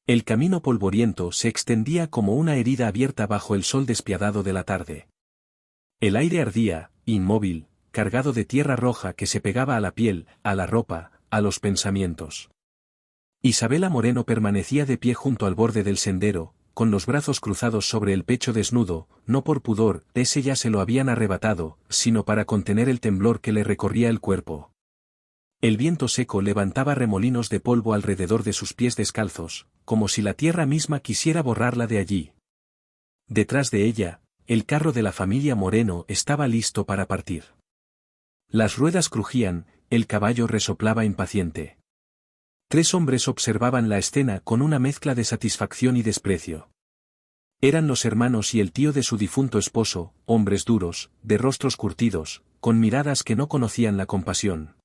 El camino polvoriento se extendía como una herida abierta bajo el sol despiadado de la tarde. El aire ardía, inmóvil, cargado de tierra roja que se pegaba a la piel, a la ropa, a los pensamientos. Isabela Moreno permanecía de pie junto al borde del sendero, con los brazos cruzados sobre el pecho desnudo, no por pudor, ese ya se lo habían arrebatado, sino para contener el temblor que le recorría el cuerpo. El viento seco levantaba remolinos de polvo alrededor de sus pies descalzos, como si la tierra misma quisiera borrarla de allí. Detrás de ella, el carro de la familia Moreno estaba listo para partir. Las ruedas crujían, el caballo resoplaba impaciente. 3 hombres observaban la escena con una mezcla de satisfacción y desprecio. Eran los hermanos y el tío de su difunto esposo, hombres duros, de rostros curtidos, con miradas que no conocían la compasión.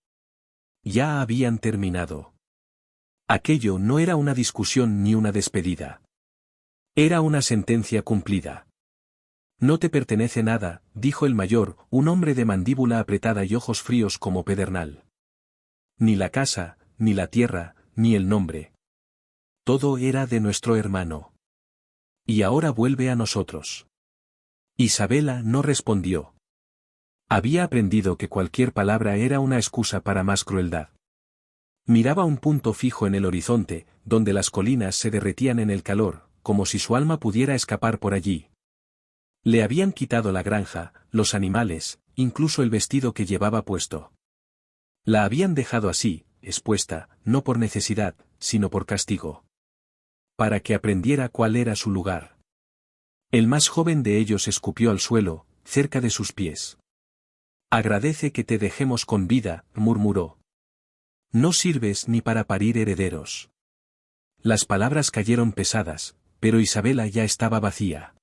Ya habían terminado. Aquello no era una discusión ni una despedida. Era una sentencia cumplida. No te pertenece nada, dijo el mayor, un hombre de mandíbula apretada y ojos fríos como pedernal. Ni la casa, ni la tierra, ni el nombre. Todo era de nuestro hermano. Y ahora vuelve a nosotros. Isabela no respondió. Había aprendido que cualquier palabra era una excusa para más crueldad. Miraba un punto fijo en el horizonte, donde las colinas se derretían en el calor, como si su alma pudiera escapar por allí. Le habían quitado la granja, los animales, incluso el vestido que llevaba puesto. La habían dejado así, expuesta, no por necesidad, sino por castigo. Para que aprendiera cuál era su lugar. El más joven de ellos escupió al suelo, cerca de sus pies. Agradece que te dejemos con vida, murmuró. No sirves ni para parir herederos. Las palabras cayeron pesadas, pero Isabela ya estaba vacía.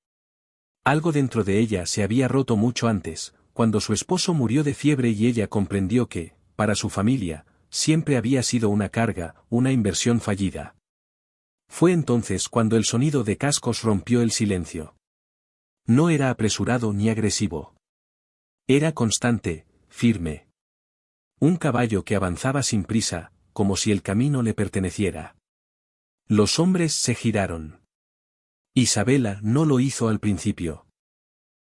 Algo dentro de ella se había roto mucho antes, cuando su esposo murió de fiebre y ella comprendió que, para su familia, siempre había sido una carga, una inversión fallida. Fue entonces cuando el sonido de cascos rompió el silencio. No era apresurado ni agresivo. Era constante, firme. Un caballo que avanzaba sin prisa, como si el camino le perteneciera. Los hombres se giraron. Isabela no lo hizo al principio.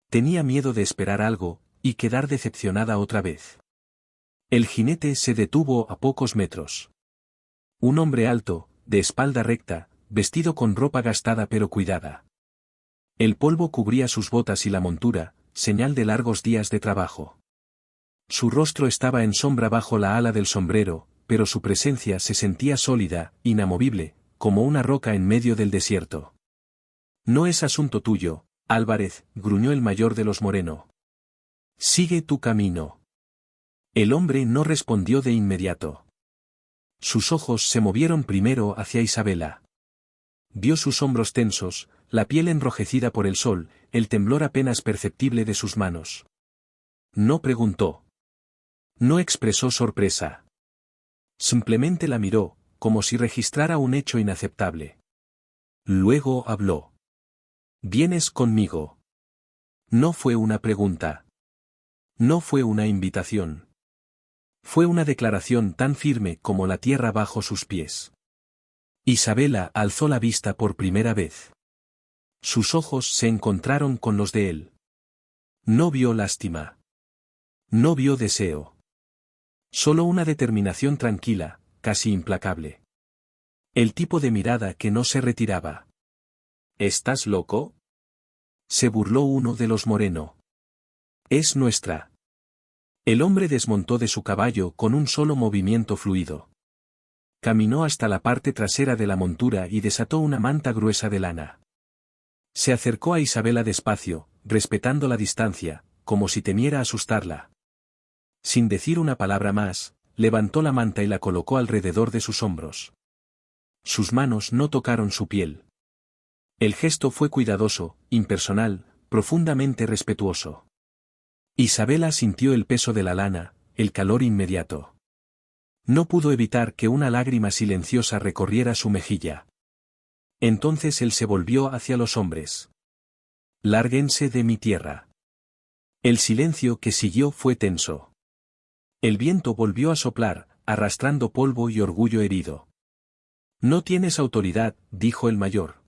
Tenía miedo de esperar algo, y quedar decepcionada otra vez. El jinete se detuvo a pocos metros. Un hombre alto, de espalda recta, vestido con ropa gastada pero cuidada. El polvo cubría sus botas y la montura, señal de largos días de trabajo. Su rostro estaba en sombra bajo la ala del sombrero, pero su presencia se sentía sólida, inamovible, como una roca en medio del desierto. No es asunto tuyo, Álvarez, gruñó el mayor de los Moreno. Sigue tu camino. El hombre no respondió de inmediato. Sus ojos se movieron primero hacia Isabela. Vio sus hombros tensos, la piel enrojecida por el sol, el temblor apenas perceptible de sus manos. No preguntó. No expresó sorpresa. Simplemente la miró, como si registrara un hecho inaceptable. Luego habló. ¿Vienes conmigo? No fue una pregunta. No fue una invitación. Fue una declaración tan firme como la tierra bajo sus pies. Isabela alzó la vista por primera vez. Sus ojos se encontraron con los de él. No vio lástima. No vio deseo. Solo una determinación tranquila, casi implacable. El tipo de mirada que no se retiraba. ¿Estás loco? Se burló uno de los Moreno. Es nuestra. El hombre desmontó de su caballo con un solo movimiento fluido. Caminó hasta la parte trasera de la montura y desató una manta gruesa de lana. Se acercó a Isabela despacio, respetando la distancia, como si temiera asustarla. Sin decir una palabra más, levantó la manta y la colocó alrededor de sus hombros. Sus manos no tocaron su piel. El gesto fue cuidadoso, impersonal, profundamente respetuoso. Isabela sintió el peso de la lana, el calor inmediato. No pudo evitar que una lágrima silenciosa recorriera su mejilla. Entonces él se volvió hacia los hombres. Lárguense de mi tierra. El silencio que siguió fue tenso. El viento volvió a soplar, arrastrando polvo y orgullo herido. No tienes autoridad, dijo el mayor.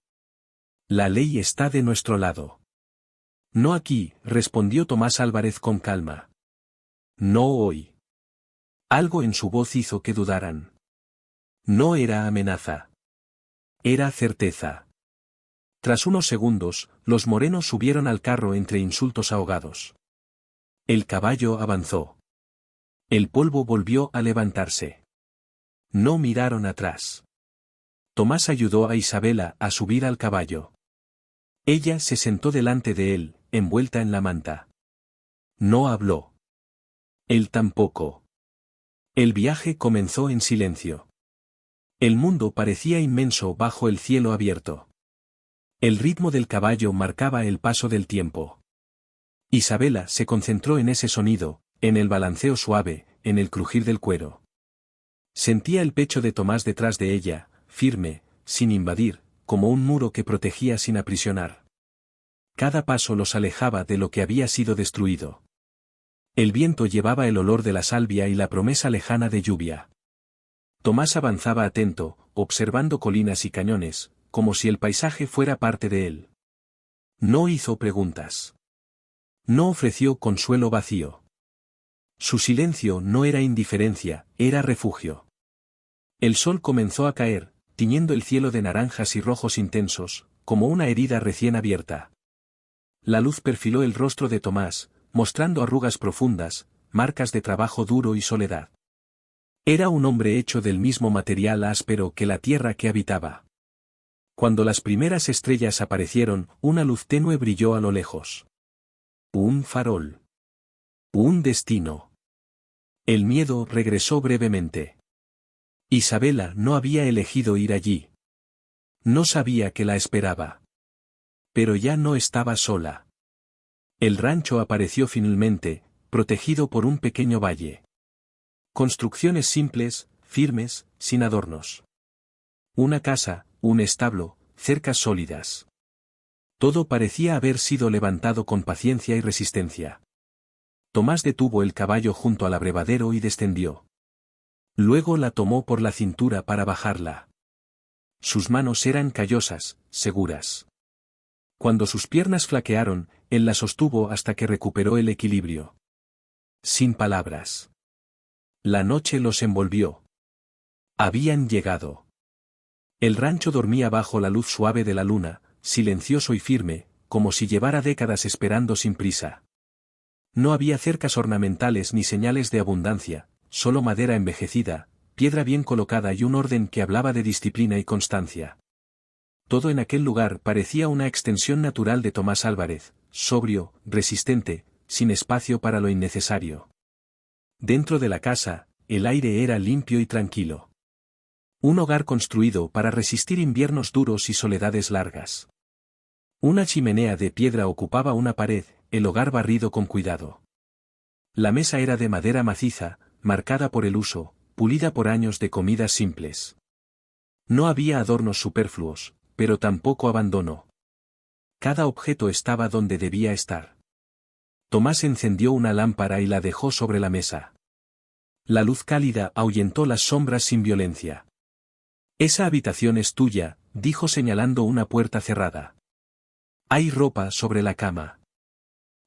La ley está de nuestro lado. No aquí, respondió Tomás Álvarez con calma. No hoy. Algo en su voz hizo que dudaran. No era amenaza. Era certeza. Tras unos segundos, los morenos subieron al carro entre insultos ahogados. El caballo avanzó. El polvo volvió a levantarse. No miraron atrás. Tomás ayudó a Isabela a subir al caballo. Ella se sentó delante de él, envuelta en la manta. No habló. Él tampoco. El viaje comenzó en silencio. El mundo parecía inmenso bajo el cielo abierto. El ritmo del caballo marcaba el paso del tiempo. Isabela se concentró en ese sonido, en el balanceo suave, en el crujir del cuero. Sentía el pecho de Tomás detrás de ella, firme, sin invadir, como un muro que protegía sin aprisionar. Cada paso los alejaba de lo que había sido destruido. El viento llevaba el olor de la salvia y la promesa lejana de lluvia. Tomás avanzaba atento, observando colinas y cañones, como si el paisaje fuera parte de él. No hizo preguntas. No ofreció consuelo vacío. Su silencio no era indiferencia, era refugio. El sol comenzó a caer, tiñendo el cielo de naranjas y rojos intensos, como una herida recién abierta. La luz perfiló el rostro de Tomás, mostrando arrugas profundas, marcas de trabajo duro y soledad. Era un hombre hecho del mismo material áspero que la tierra que habitaba. Cuando las primeras estrellas aparecieron, una luz tenue brilló a lo lejos. Un farol. Un destino. El miedo regresó brevemente. Isabela no había elegido ir allí. No sabía que la esperaba. Pero ya no estaba sola. El rancho apareció finalmente, protegido por un pequeño valle. Construcciones simples, firmes, sin adornos. Una casa, un establo, cercas sólidas. Todo parecía haber sido levantado con paciencia y resistencia. Tomás detuvo el caballo junto al abrevadero y descendió. Luego la tomó por la cintura para bajarla. Sus manos eran callosas, seguras. Cuando sus piernas flaquearon, él la sostuvo hasta que recuperó el equilibrio. Sin palabras. La noche los envolvió. Habían llegado. El rancho dormía bajo la luz suave de la luna, silencioso y firme, como si llevara décadas esperando sin prisa. No había cercas ornamentales ni señales de abundancia, solo madera envejecida, piedra bien colocada y un orden que hablaba de disciplina y constancia. Todo en aquel lugar parecía una extensión natural de Tomás Álvarez, sobrio, resistente, sin espacio para lo innecesario. Dentro de la casa, el aire era limpio y tranquilo. Un hogar construido para resistir inviernos duros y soledades largas. Una chimenea de piedra ocupaba una pared, el hogar barrido con cuidado. La mesa era de madera maciza, marcada por el uso, pulida por años de comidas simples. No había adornos superfluos, pero tampoco abandono. Cada objeto estaba donde debía estar. Tomás encendió una lámpara y la dejó sobre la mesa. La luz cálida ahuyentó las sombras sin violencia. Esa habitación es tuya, dijo señalando una puerta cerrada. Hay ropa sobre la cama.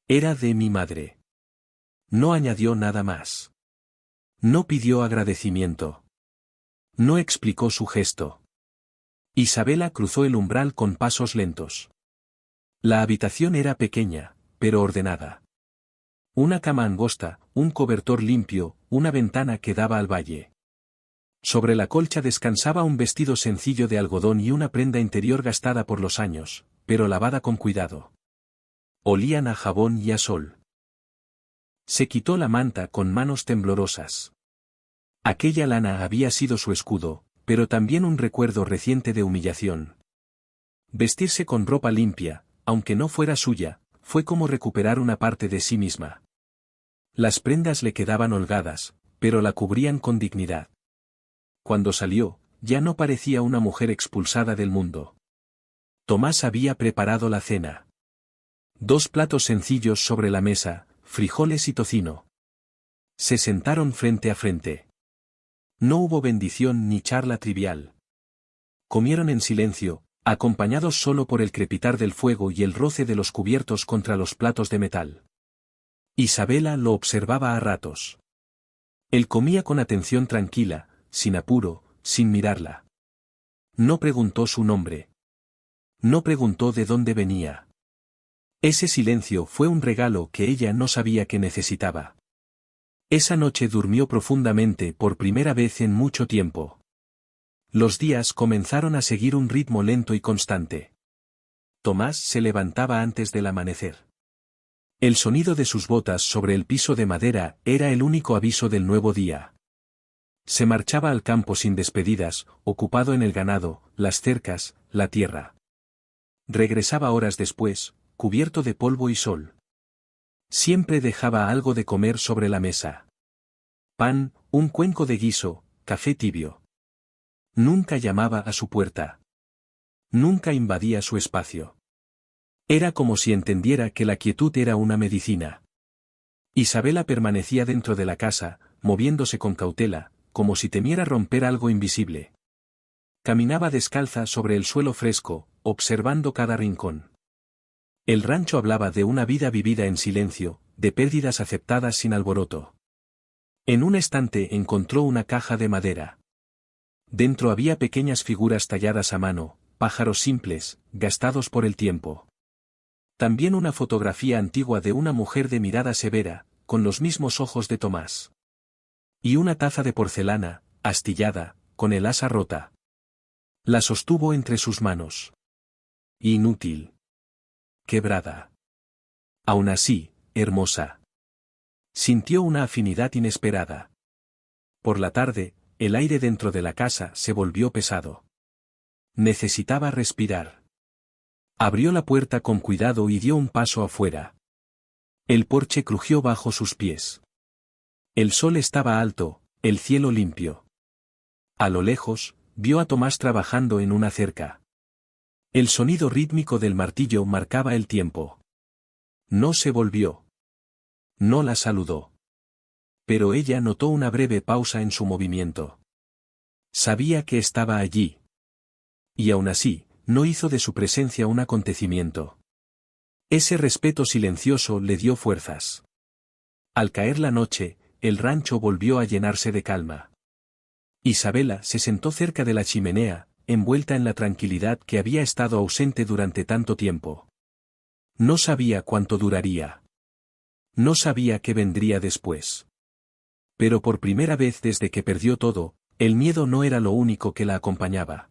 Era de mi madre. No añadió nada más. No pidió agradecimiento. No explicó su gesto. Isabela cruzó el umbral con pasos lentos. La habitación era pequeña, pero ordenada. Una cama angosta, un cobertor limpio, una ventana que daba al valle. Sobre la colcha descansaba un vestido sencillo de algodón y una prenda interior gastada por los años, pero lavada con cuidado. Olían a jabón y a sol. Se quitó la manta con manos temblorosas. Aquella lana había sido su escudo, pero también un recuerdo reciente de humillación. Vestirse con ropa limpia, aunque no fuera suya, fue como recuperar una parte de sí misma. Las prendas le quedaban holgadas, pero la cubrían con dignidad. Cuando salió, ya no parecía una mujer expulsada del mundo. Tomás había preparado la cena. 2 platos sencillos sobre la mesa, frijoles y tocino. Se sentaron frente a frente. No hubo bendición ni charla trivial. Comieron en silencio, acompañados solo por el crepitar del fuego y el roce de los cubiertos contra los platos de metal. Isabela lo observaba a ratos. Él comía con atención tranquila, sin apuro, sin mirarla. No preguntó su nombre. No preguntó de dónde venía. Ese silencio fue un regalo que ella no sabía que necesitaba. Esa noche durmió profundamente por primera vez en mucho tiempo. Los días comenzaron a seguir un ritmo lento y constante. Tomás se levantaba antes del amanecer. El sonido de sus botas sobre el piso de madera era el único aviso del nuevo día. Se marchaba al campo sin despedidas, ocupado en el ganado, las cercas, la tierra. Regresaba horas después, cubierto de polvo y sol. Siempre dejaba algo de comer sobre la mesa. Pan, un cuenco de guiso, café tibio. Nunca llamaba a su puerta. Nunca invadía su espacio. Era como si entendiera que la quietud era una medicina. Isabela permanecía dentro de la casa, moviéndose con cautela, como si temiera romper algo invisible. Caminaba descalza sobre el suelo fresco, observando cada rincón. El rancho hablaba de una vida vivida en silencio, de pérdidas aceptadas sin alboroto. En un estante encontró una caja de madera. Dentro había pequeñas figuras talladas a mano, pájaros simples, gastados por el tiempo. También una fotografía antigua de una mujer de mirada severa, con los mismos ojos de Tomás. Y una taza de porcelana, astillada, con el asa rota. La sostuvo entre sus manos. Inútil. Quebrada. Aún así, hermosa. Sintió una afinidad inesperada. Por la tarde, el aire dentro de la casa se volvió pesado. Necesitaba respirar. Abrió la puerta con cuidado y dio un paso afuera. El porche crujió bajo sus pies. El sol estaba alto, el cielo limpio. A lo lejos, vio a Tomás trabajando en una cerca. El sonido rítmico del martillo marcaba el tiempo. No se volvió. No la saludó. Pero ella notó una breve pausa en su movimiento. Sabía que estaba allí. Y aún así, no hizo de su presencia un acontecimiento. Ese respeto silencioso le dio fuerzas. Al caer la noche, el rancho volvió a llenarse de calma. Isabela se sentó cerca de la chimenea, envuelta en la tranquilidad que había estado ausente durante tanto tiempo. No sabía cuánto duraría. No sabía qué vendría después. Pero por primera vez desde que perdió todo, el miedo no era lo único que la acompañaba.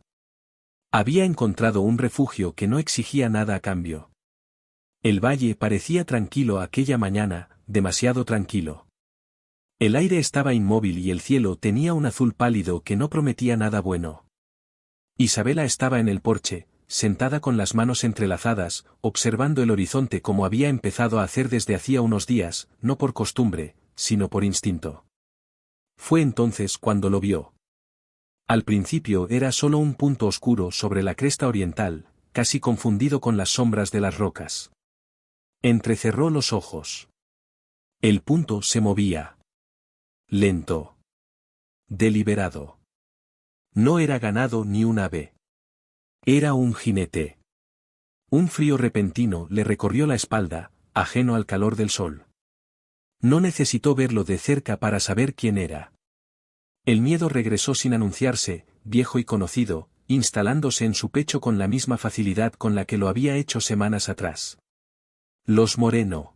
Había encontrado un refugio que no exigía nada a cambio. El valle parecía tranquilo aquella mañana, demasiado tranquilo. El aire estaba inmóvil y el cielo tenía un azul pálido que no prometía nada bueno. Isabela estaba en el porche, sentada con las manos entrelazadas, observando el horizonte como había empezado a hacer desde hacía unos días, no por costumbre, sino por instinto. Fue entonces cuando lo vio. Al principio era solo un punto oscuro sobre la cresta oriental, casi confundido con las sombras de las rocas. Entrecerró los ojos. El punto se movía. Lento. Deliberado. No era ganado ni un ave. Era un jinete. Un frío repentino le recorrió la espalda, ajeno al calor del sol. No necesitó verlo de cerca para saber quién era. El miedo regresó sin anunciarse, viejo y conocido, instalándose en su pecho con la misma facilidad con la que lo había hecho semanas atrás. Los Moreno.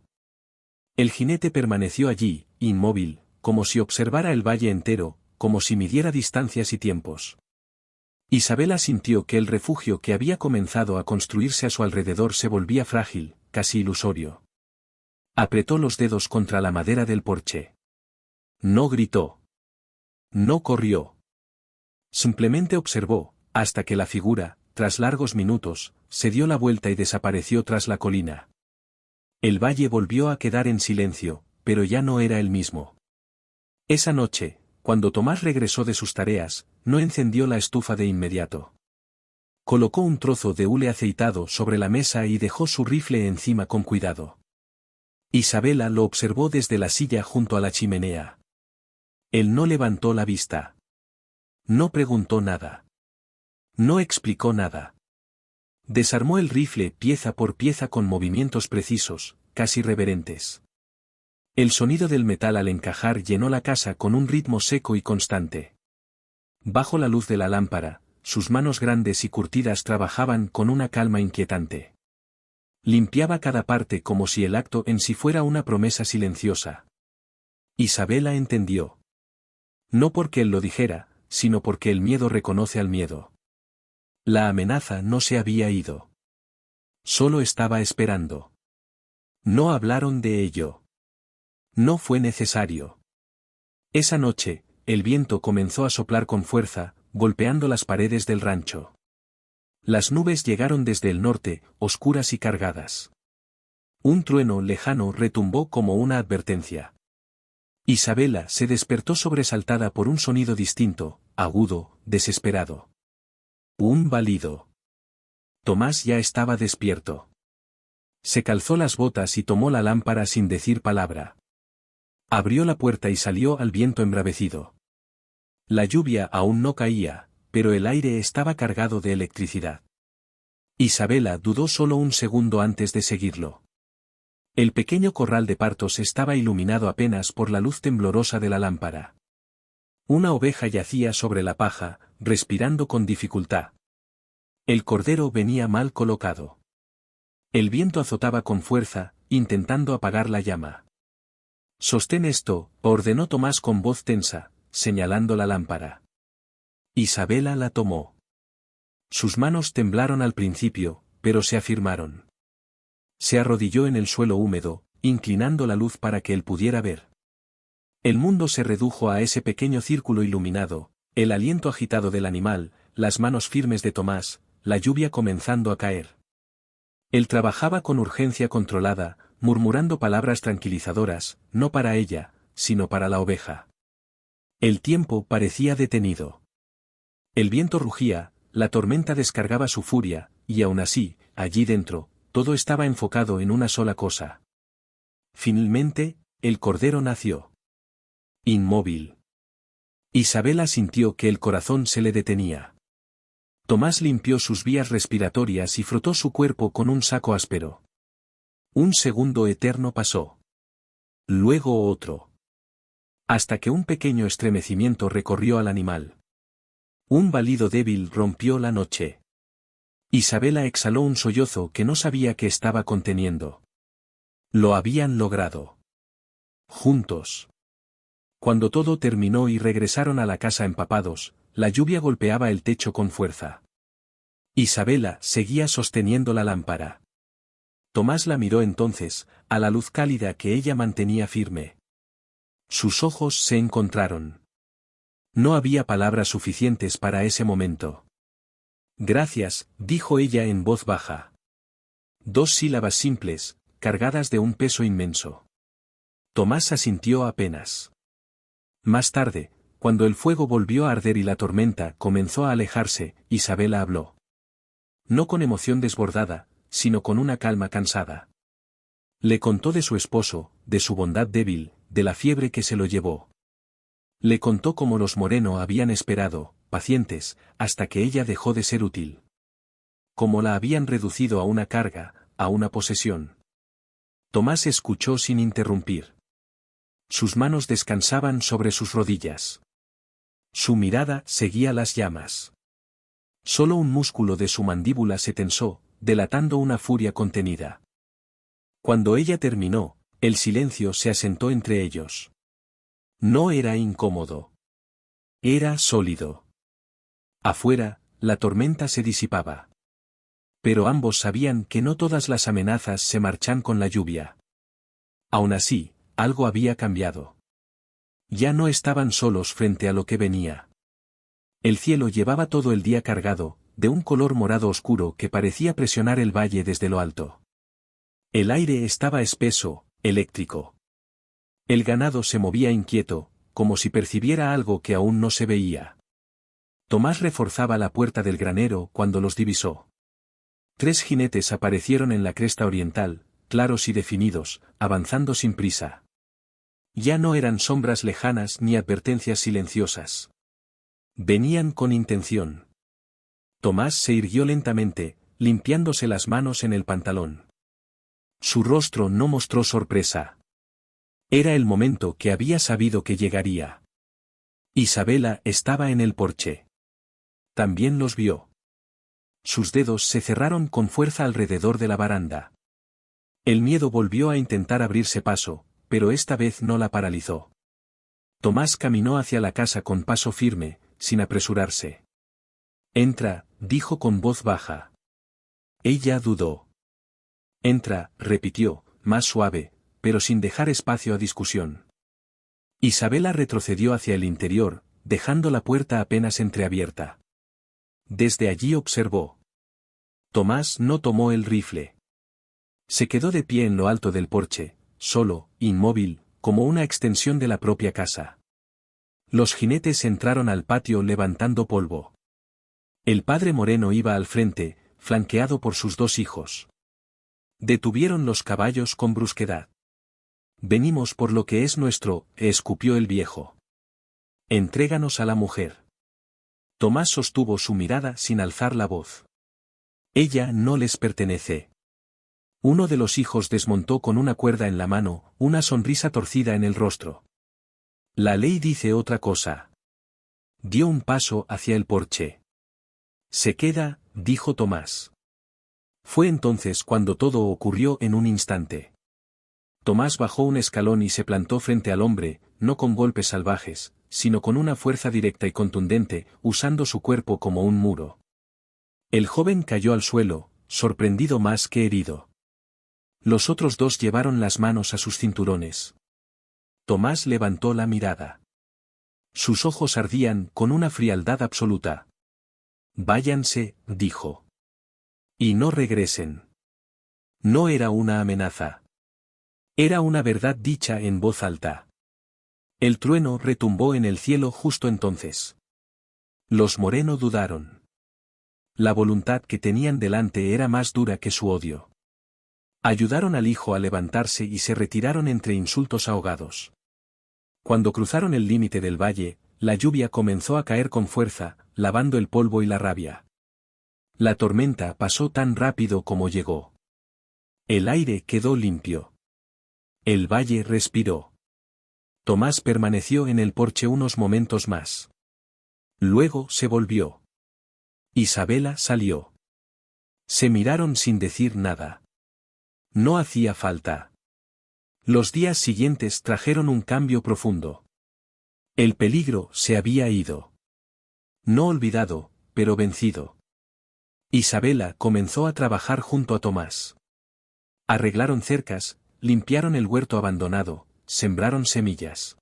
El jinete permaneció allí, inmóvil, como si observara el valle entero, como si midiera distancias y tiempos. Isabela sintió que el refugio que había comenzado a construirse a su alrededor se volvía frágil, casi ilusorio. Apretó los dedos contra la madera del porche. No gritó. No corrió. Simplemente observó, hasta que la figura, tras largos minutos, se dio la vuelta y desapareció tras la colina. El valle volvió a quedar en silencio, pero ya no era el mismo. Esa noche, cuando Tomás regresó de sus tareas, no encendió la estufa de inmediato. Colocó un trozo de hule aceitado sobre la mesa y dejó su rifle encima con cuidado. Isabela lo observó desde la silla junto a la chimenea. Él no levantó la vista. No preguntó nada. No explicó nada. Desarmó el rifle pieza por pieza con movimientos precisos, casi reverentes. El sonido del metal al encajar llenó la casa con un ritmo seco y constante. Bajo la luz de la lámpara, sus manos grandes y curtidas trabajaban con una calma inquietante. Limpiaba cada parte como si el acto en sí fuera una promesa silenciosa. Isabela entendió. No porque él lo dijera, sino porque el miedo reconoce al miedo. La amenaza no se había ido. Solo estaba esperando. No hablaron de ello. No fue necesario. Esa noche, el viento comenzó a soplar con fuerza, golpeando las paredes del rancho. Las nubes llegaron desde el norte, oscuras y cargadas. Un trueno lejano retumbó como una advertencia. Isabela se despertó sobresaltada por un sonido distinto, agudo, desesperado. Un balido. Tomás ya estaba despierto. Se calzó las botas y tomó la lámpara sin decir palabra. Abrió la puerta y salió al viento embravecido. La lluvia aún no caía, pero el aire estaba cargado de electricidad. Isabela dudó solo un segundo antes de seguirlo. El pequeño corral de partos estaba iluminado apenas por la luz temblorosa de la lámpara. Una oveja yacía sobre la paja, respirando con dificultad. El cordero venía mal colocado. El viento azotaba con fuerza, intentando apagar la llama. «Sostén esto», ordenó Tomás con voz tensa, señalando la lámpara. Isabela la tomó. Sus manos temblaron al principio, pero se afirmaron. Se arrodilló en el suelo húmedo, inclinando la luz para que él pudiera ver. El mundo se redujo a ese pequeño círculo iluminado, el aliento agitado del animal, las manos firmes de Tomás, la lluvia comenzando a caer. Él trabajaba con urgencia controlada, murmurando palabras tranquilizadoras, no para ella, sino para la oveja. El tiempo parecía detenido. El viento rugía, la tormenta descargaba su furia, y aún así, allí dentro, todo estaba enfocado en una sola cosa. Finalmente, el cordero nació. Inmóvil. Isabela sintió que el corazón se le detenía. Tomás limpió sus vías respiratorias y frotó su cuerpo con un saco áspero. Un segundo eterno pasó. Luego otro. Hasta que un pequeño estremecimiento recorrió al animal. Un balido débil rompió la noche. Isabela exhaló un sollozo que no sabía que estaba conteniendo. Lo habían logrado. Juntos. Cuando todo terminó y regresaron a la casa empapados, la lluvia golpeaba el techo con fuerza. Isabela seguía sosteniendo la lámpara. Tomás la miró entonces, a la luz cálida que ella mantenía firme. Sus ojos se encontraron. No había palabras suficientes para ese momento. «Gracias», dijo ella en voz baja. 2 sílabas simples, cargadas de un peso inmenso. Tomás asintió apenas. Más tarde, cuando el fuego volvió a arder y la tormenta comenzó a alejarse, Isabela habló. No con emoción desbordada, sino con una calma cansada. Le contó de su esposo, de su bondad débil, de la fiebre que se lo llevó. Le contó cómo los Moreno habían esperado, pacientes, hasta que ella dejó de ser útil. Cómo la habían reducido a una carga, a una posesión. Tomás escuchó sin interrumpir. Sus manos descansaban sobre sus rodillas. Su mirada seguía las llamas. Solo un músculo de su mandíbula se tensó, delatando una furia contenida. Cuando ella terminó, el silencio se asentó entre ellos. No era incómodo. Era sólido. Afuera, la tormenta se disipaba. Pero ambos sabían que no todas las amenazas se marchan con la lluvia. Aún así, algo había cambiado. Ya no estaban solos frente a lo que venía. El cielo llevaba todo el día cargado, de un color morado oscuro que parecía presionar el valle desde lo alto. El aire estaba espeso, eléctrico. El ganado se movía inquieto, como si percibiera algo que aún no se veía. Tomás reforzaba la puerta del granero cuando los divisó. 3 jinetes aparecieron en la cresta oriental, claros y definidos, avanzando sin prisa. Ya no eran sombras lejanas ni advertencias silenciosas. Venían con intención. Tomás se irguió lentamente, limpiándose las manos en el pantalón. Su rostro no mostró sorpresa. Era el momento que había sabido que llegaría. Isabela estaba en el porche. También los vio. Sus dedos se cerraron con fuerza alrededor de la baranda. El miedo volvió a intentar abrirse paso, pero esta vez no la paralizó. Tomás caminó hacia la casa con paso firme, sin apresurarse. «Entra», dijo con voz baja. Ella dudó. «Entra», repitió, más suave, pero sin dejar espacio a discusión. Isabela retrocedió hacia el interior, dejando la puerta apenas entreabierta. Desde allí observó. Tomás no tomó el rifle. Se quedó de pie en lo alto del porche, solo, inmóvil, como una extensión de la propia casa. Los jinetes entraron al patio levantando polvo. El padre Moreno iba al frente, flanqueado por sus dos hijos. Detuvieron los caballos con brusquedad. «Venimos por lo que es nuestro», escupió el viejo. «Entréganos a la mujer». Tomás sostuvo su mirada sin alzar la voz. «Ella no les pertenece». Uno de los hijos desmontó con una cuerda en la mano, una sonrisa torcida en el rostro. «La ley dice otra cosa». Dio un paso hacia el porche. «Se queda», dijo Tomás. Fue entonces cuando todo ocurrió en un instante. Tomás bajó un escalón y se plantó frente al hombre, no con golpes salvajes, sino con una fuerza directa y contundente, usando su cuerpo como un muro. El joven cayó al suelo, sorprendido más que herido. Los otros dos llevaron las manos a sus cinturones. Tomás levantó la mirada. Sus ojos ardían con una frialdad absoluta. «Váyanse», dijo. «Y no regresen». No era una amenaza. Era una verdad dicha en voz alta. El trueno retumbó en el cielo justo entonces. Los Moreno dudaron. La voluntad que tenían delante era más dura que su odio. Ayudaron al hijo a levantarse y se retiraron entre insultos ahogados. Cuando cruzaron el límite del valle, la lluvia comenzó a caer con fuerza, lavando el polvo y la rabia. La tormenta pasó tan rápido como llegó. El aire quedó limpio. El valle respiró. Tomás permaneció en el porche unos momentos más. Luego se volvió. Isabela salió. Se miraron sin decir nada. No hacía falta. Los días siguientes trajeron un cambio profundo. El peligro se había ido. No olvidado, pero vencido. Isabela comenzó a trabajar junto a Tomás. Arreglaron cercas, limpiaron el huerto abandonado, sembraron semillas.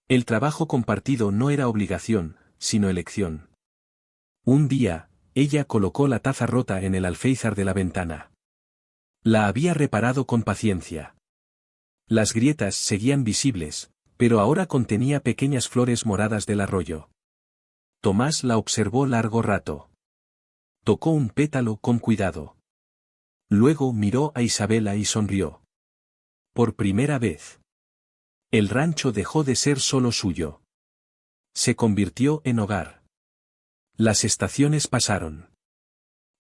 El trabajo compartido no era obligación, sino elección. Un día, ella colocó la taza rota en el alféizar de la ventana. La había reparado con paciencia. Las grietas seguían visibles, pero ahora contenía pequeñas flores moradas del arroyo. Tomás la observó largo rato. Tocó un pétalo con cuidado. Luego miró a Isabela y sonrió. Por primera vez. El rancho dejó de ser solo suyo. Se convirtió en hogar. Las estaciones pasaron.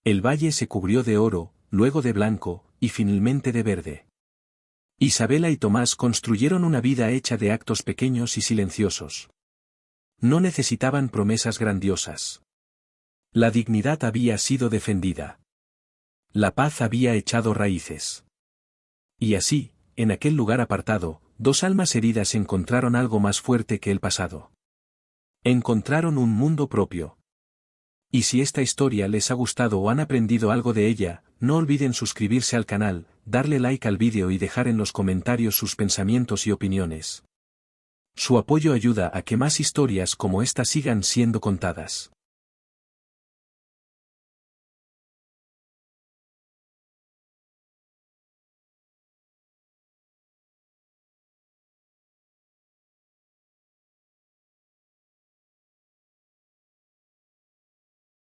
El valle se cubrió de oro, luego de blanco, y finalmente de verde. Isabela y Tomás construyeron una vida hecha de actos pequeños y silenciosos. No necesitaban promesas grandiosas. La dignidad había sido defendida. La paz había echado raíces. Y así, en aquel lugar apartado, dos almas heridas encontraron algo más fuerte que el pasado. Encontraron un mundo propio. Y si esta historia les ha gustado o han aprendido algo de ella, no olviden suscribirse al canal, darle like al vídeo y dejar en los comentarios sus pensamientos y opiniones. Su apoyo ayuda a que más historias como esta sigan siendo contadas.